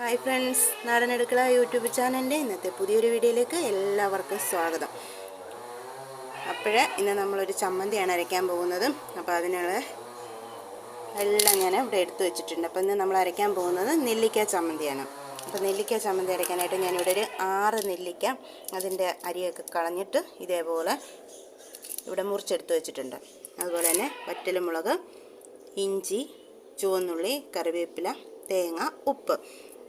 Hi friends, നാടൻ അടുക്കള YouTube ചാനലിൻ്റെ ഇന്നത്തെ പുതിയൊരു വീഡിയോയിലേക്ക് എല്ലാവർക്കും സ്വാഗതം. ഇന്ന് നമ്മളൊരു ചമ്മന്തിയാണ് അരയ്ക്കാൻ പോകുന്നത്. അപ്പോൾ അതിനുള്ള എല്ലാം ഞാൻ ഇവിടെ എടുത്തു വെച്ചിട്ടുണ്ട്. അപ്പോൾ ഇന്ന് നമ്മൾ അരയ്ക്കാൻ പോകുന്നത് നെല്ലിക്ക ചമ്മന്തിയാണ്. അപ്പോൾ നെല്ലിക്ക ചമ്മന്തി അരയ്ക്കാനായിട്ട് ഞാനിവിടെ ഒരു 6 നെല്ലിക്ക അതിൻ്റെ അരിയൊക്കെ കളഞ്ഞിട്ട് ഇതേപോലെ ഇവിടെ മുറിച്ചെടുത്ത് വെച്ചിട്ടുണ്ട്. അതുപോലെ തന്നെ വറ്റൽമുളക്, ഇഞ്ചി, ചുവന്നുള്ളി, കറിവേപ്പില, തേങ്ങ, ഉപ്പ്.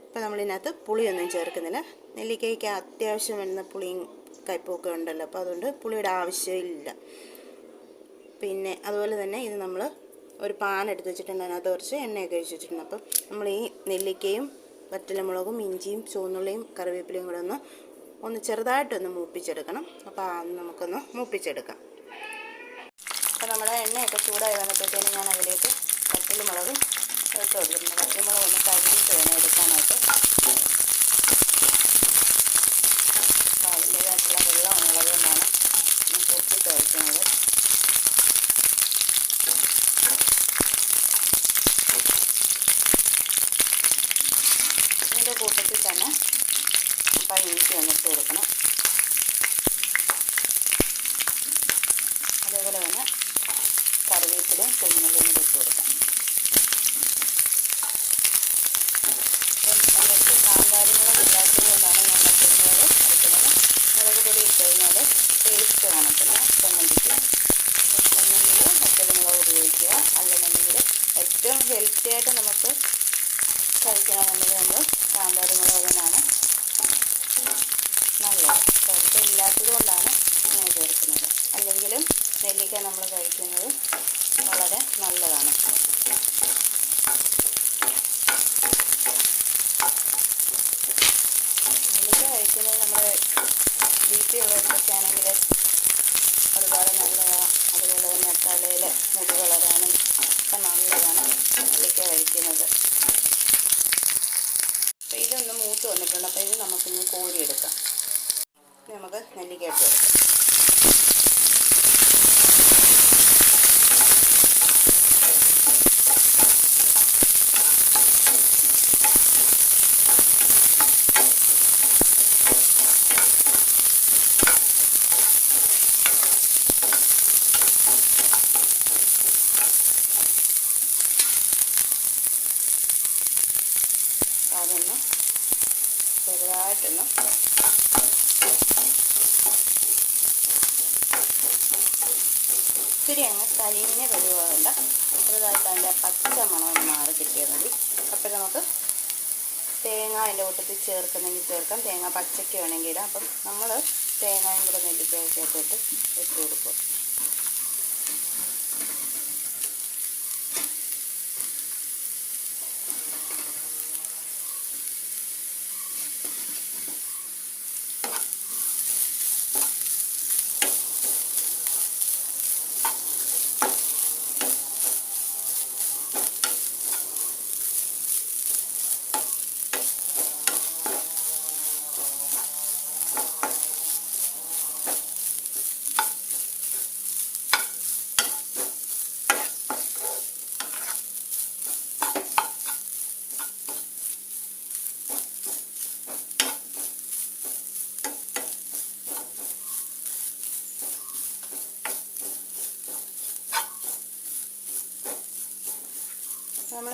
അപ്പോൾ നമ്മളിതിനകത്ത് പുളിയൊന്നും ചേർക്കുന്നില്ല. നെല്ലിക്കയ്ക്ക് അത്യാവശ്യം വരുന്ന പുളിയും കയ്പ്പൊക്കെ ഉണ്ടല്ലോ, അപ്പോൾ അതുകൊണ്ട് പുളിയുടെ ആവശ്യമില്ല. പിന്നെ അതുപോലെ തന്നെ ഇത് നമ്മൾ ഒരു പാൻ എടുത്ത് വെച്ചിട്ടുണ്ട്. അതിനകത്ത് കുറച്ച് എണ്ണയൊക്കെ ഒഴിച്ച് വെച്ചിട്ടുണ്ട്. അപ്പം നമ്മൾ ഈ നെല്ലിക്കയും വറ്റൽമുളകും ഇഞ്ചിയും ചുവന്നുള്ളിയും കറിവേപ്പിലയും കൂടെ ഒന്ന് ചെറുതായിട്ടൊന്ന് മൂപ്പിച്ചെടുക്കണം. അപ്പോൾ നമുക്കൊന്ന് മൂപ്പിച്ചെടുക്കാം. അപ്പോൾ നമ്മുടെ എണ്ണയൊക്കെ ചൂടായി വന്നപ്പോഴത്തേനും ഞാൻ അതിലേക്ക് വറ്റൽമുളകും ഇട്ട് കൊടുത്തിട്ടുണ്ട്. വറ്റൽമുളക് ഒന്ന് കരിഞ്ഞിട്ട് വേണം എടുക്കാനായിട്ട്. അപ്പോൾ അതിൻ്റേതായിട്ടുള്ള വെള്ളം ഉള്ളത് കൊണ്ടാണ് പൊട്ടിട്ട് വയ്ക്കുന്നത്. ഇതിൻ്റെ കൂട്ടത്തിൽ തന്നെ ഇഞ്ചി വന്നിട്ട് കൊടുക്കണം. അതേപോലെ തന്നെ കറിവേപ്പിലയും കുരുമുളകും കൂടി ഇട്ട് കൊടുക്കാം. അതിനകത്ത് കാന്താരിമുളക് ഇല്ലാത്തത് കൊണ്ടാണ് ഞാൻ മറ്റൊരുമുളക് അരയ്ക്കുന്നത്. മുളക് പൊടി ഇട്ട് കഴിഞ്ഞാൽ ടേസ്റ്റ് കാണത്തില്ല ചമ്മന്തിക്ക്. ഒന്നെങ്കിൽ മറ്റൊരുമുളക് ഉപയോഗിക്കുക, അല്ലെന്നുണ്ടെങ്കിൽ ഏറ്റവും ഹെൽത്തി ആയിട്ട് നമുക്ക് കഴിക്കണമെന്നുണ്ടെങ്കിൽ നമ്മൾ കാന്താരിമുളക് തന്നെയാണ് നല്ലത്. അപ്പോൾ ഇല്ലാത്തത് കൊണ്ടാണ് ഇങ്ങനെ ചേർക്കുന്നത്. അല്ലെങ്കിലും നെല്ലിക്ക നമ്മൾ കഴിക്കുന്നത് വളരെ നല്ലതാണ്. നെല്ലിക്ക കഴിക്കുന്നത് നമ്മുടെ BP ഉള്ളവർക്കൊക്കെ ആണെങ്കിൽ ഒരുപാട് നല്ലതാണ്. അതുപോലെ തന്നെ തലയിൽ മുടി വളരാനും ഒക്കെ നല്ലതാണ് നെല്ലിക്ക കഴിക്കുന്നത്. അപ്പോൾ ഇതൊന്ന് മൂത്ത് വന്നിട്ടുണ്ട്. അപ്പോൾ ഇത് നമുക്കിന്ന് കോരിയെടുക്കാം. നമുക്ക് നെല്ലിക്ക ഇട്ട് കൊടുക്കാം. അതൊന്ന് ചെറുതായിട്ടൊന്ന് ഒത്തിരി അങ്ങ് കരിഞ്ഞ പരുവാകണ്ട, ചെറുതായിട്ട് അതിൻ്റെ പച്ച മണമൊന്ന് മാറി കിട്ടിയാൽ മതി. അപ്പോൾ നമുക്ക് തേങ്ങ അതിൻ്റെ കൂട്ടത്തിൽ ചേർക്കുന്നെങ്കിൽ ചേർക്കാം, തേങ്ങ പച്ചയ്ക്ക് വേണമെങ്കിൽ ഇടാം. അപ്പം നമ്മൾ തേങ്ങയും കൂടെ നെല്ലിക്കകത്തോട്ട് ഇട്ട് കൊടുക്കും. നമ്മൾ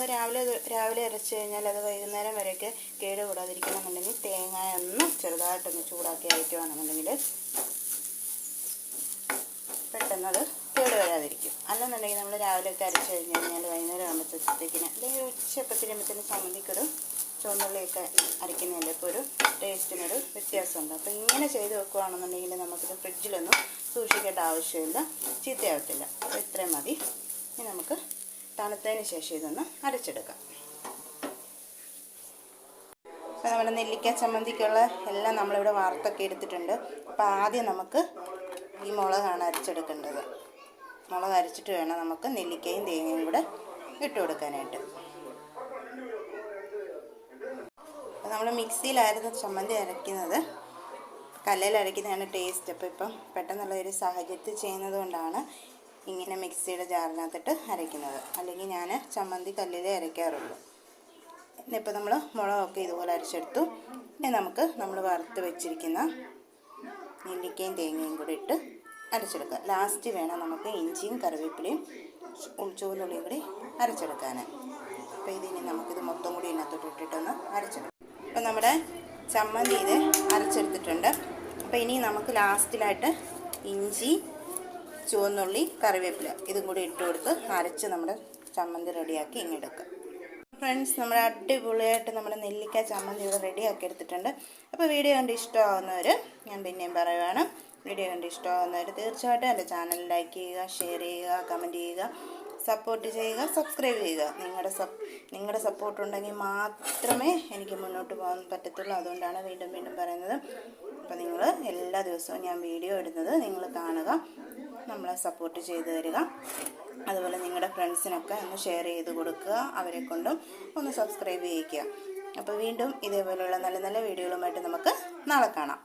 രാവിലെ അരച്ച് കഴിഞ്ഞാൽ അത് വൈകുന്നേരം വരെയൊക്കെ കേടുകൂടാതിരിക്കണമെന്നുണ്ടെങ്കിൽ തേങ്ങ ഒന്ന് ചെറുതായിട്ടൊന്ന് ചൂടാക്കി അരയ്ക്കുകയാണെന്നുണ്ടെങ്കിൽ പെട്ടെന്നത് കേട് വരാതിരിക്കും. അല്ലെന്നുണ്ടെങ്കിൽ നമ്മൾ രാവിലെയൊക്കെ അരച്ച് കഴിഞ്ഞ് കഴിഞ്ഞാൽ വൈകുന്നേരം ആകുമ്പോഴത്തേക്കിന് അല്ലെങ്കിൽ ഉച്ചപ്പത്തിരിയുമ്പോഴത്തേന് ചമ്മന്തിക്കൊരു ചുവന്നുള്ളിയൊക്കെ അരയ്ക്കുന്നതിൻ്റെ ഇപ്പോൾ ഒരു ടേസ്റ്റിനൊരു വ്യത്യാസമുണ്ട്. അപ്പോൾ ഇങ്ങനെ ചെയ്ത് വെക്കുകയാണെന്നുണ്ടെങ്കിൽ നമുക്കിത് ഫ്രിഡ്ജിലൊന്നും സൂക്ഷിക്കേണ്ട ആവശ്യമില്ല, ചീത്തയാവത്തില്ല. അപ്പോൾ ഇത്രയും മതി. ഇനി നമുക്ക് തണുത്തതിന് ശേഷം ഇതൊന്ന് അരച്ചെടുക്കാം. അപ്പോൾ നമ്മുടെ നെല്ലിക്ക ചമ്മന്തിക്കുള്ള എല്ലാം നമ്മളിവിടെ വറുത്തൊക്കെ എടുത്തിട്ടുണ്ട്. അപ്പോൾ ആദ്യം നമുക്ക് ഈ മുളകാണ് അരച്ചെടുക്കേണ്ടത്. മുളക് അരച്ചിട്ട് വേണം നമുക്ക് നെല്ലിക്കയും തേങ്ങയും കൂടെ ഇട്ട് കൊടുക്കാനായിട്ട്. അപ്പോൾ നമ്മൾ മിക്സിയിലായിരുന്നു ചമ്മന്തി അരയ്ക്കുന്നത്, കല്ലിൽ അരയ്ക്കുന്നതാണ് ടേസ്റ്റ്. അപ്പോൾ ഇപ്പം പെട്ടെന്നുള്ള ഒരു സാഹചര്യത്തിൽ ചെയ്യുന്നത് കൊണ്ടാണ് ഇങ്ങനെ മിക്സിയുടെ ജാറിനകത്തിട്ട് അരയ്ക്കുന്നത്. അല്ലെങ്കിൽ ഞാൻ ചമ്മന്തി കല്ലിലേ അരയ്ക്കാറുള്ളൂ. ഇനിയിപ്പോൾ നമ്മൾ മുളകൊക്കെ ഇതുപോലെ അരച്ചെടുത്തു. ഇനി നമുക്ക് നമ്മൾ വറുത്ത് വെച്ചിരിക്കുന്ന നെല്ലിക്കയും തേങ്ങയും കൂടി ഇട്ട് അരച്ചെടുക്കാം. ലാസ്റ്റ് വേണം നമുക്ക് ഇഞ്ചിയും കറിവേപ്പിലയും ചുവന്നുള്ളിയും കൂടി അരച്ചെടുക്കാൻ. അപ്പോൾ ഇതിനി നമുക്കിത് മൊത്തം കൂടി ഇതിനകത്തോട്ട് ഇട്ടിട്ടൊന്ന് അരച്ചെടുക്കാം. അപ്പോൾ നമ്മുടെ ചമ്മന്തി ഇത് അരച്ചെടുത്തിട്ടുണ്ട്. അപ്പോൾ ഇനി നമുക്ക് ലാസ്റ്റിലായിട്ട് ഇഞ്ചി, ചുവന്നുള്ളി, കറിവേപ്പില ഇതും കൂടി ഇട്ട് കൊടുത്ത് അരച്ച് നമ്മുടെ ചമ്മന്തി റെഡിയാക്കി ഇങ്ങെടുക്കുക. ഫ്രണ്ട്സ്, നമ്മുടെ അടിപൊളിയായിട്ട് നമ്മുടെ നെല്ലിക്ക ചമ്മന്തി ഇവിടെ റെഡിയാക്കി എടുത്തിട്ടുണ്ട്. അപ്പോൾ വീഡിയോ കണ്ട് ഇഷ്ടമാകുന്നവർ, ഞാൻ പിന്നെയും പറയുവാണ്, വീഡിയോ കണ്ട് ഇഷ്ടമാകുന്നവർ തീർച്ചയായിട്ടും എൻ്റെ ചാനൽ ലൈക്ക് ചെയ്യുക, ഷെയർ ചെയ്യുക, കമൻറ്റ് ചെയ്യുക, സപ്പോർട്ട് ചെയ്യുക, സബ്സ്ക്രൈബ് ചെയ്യുക. നിങ്ങളുടെ സപ്പോർട്ട് ഉണ്ടെങ്കിൽ മാത്രമേ എനിക്ക് മുന്നോട്ട് പോകാൻ പറ്റത്തുള്ളൂ. അതുകൊണ്ടാണ് വീണ്ടും വീണ്ടും പറയുന്നത്. അപ്പോൾ നിങ്ങൾ എല്ലാ ദിവസവും ഞാൻ വീഡിയോ ഇടുന്നത് നിങ്ങൾ കാണുക, നമ്മളെ സപ്പോർട്ട് ചെയ്ത് തരിക. അതുപോലെ നിങ്ങളുടെ ഫ്രണ്ട്സിനൊക്കെ ഒന്ന് ഷെയർ ചെയ്ത് കൊടുക്കുക, അവരെ കൊണ്ടും ഒന്ന് സബ്സ്ക്രൈബ് ചെയ്യിക്കുക. അപ്പോൾ വീണ്ടും ഇതേപോലെയുള്ള നല്ല നല്ല വീഡിയോകളുമായിട്ട് നമുക്ക് നാളെ കാണാം.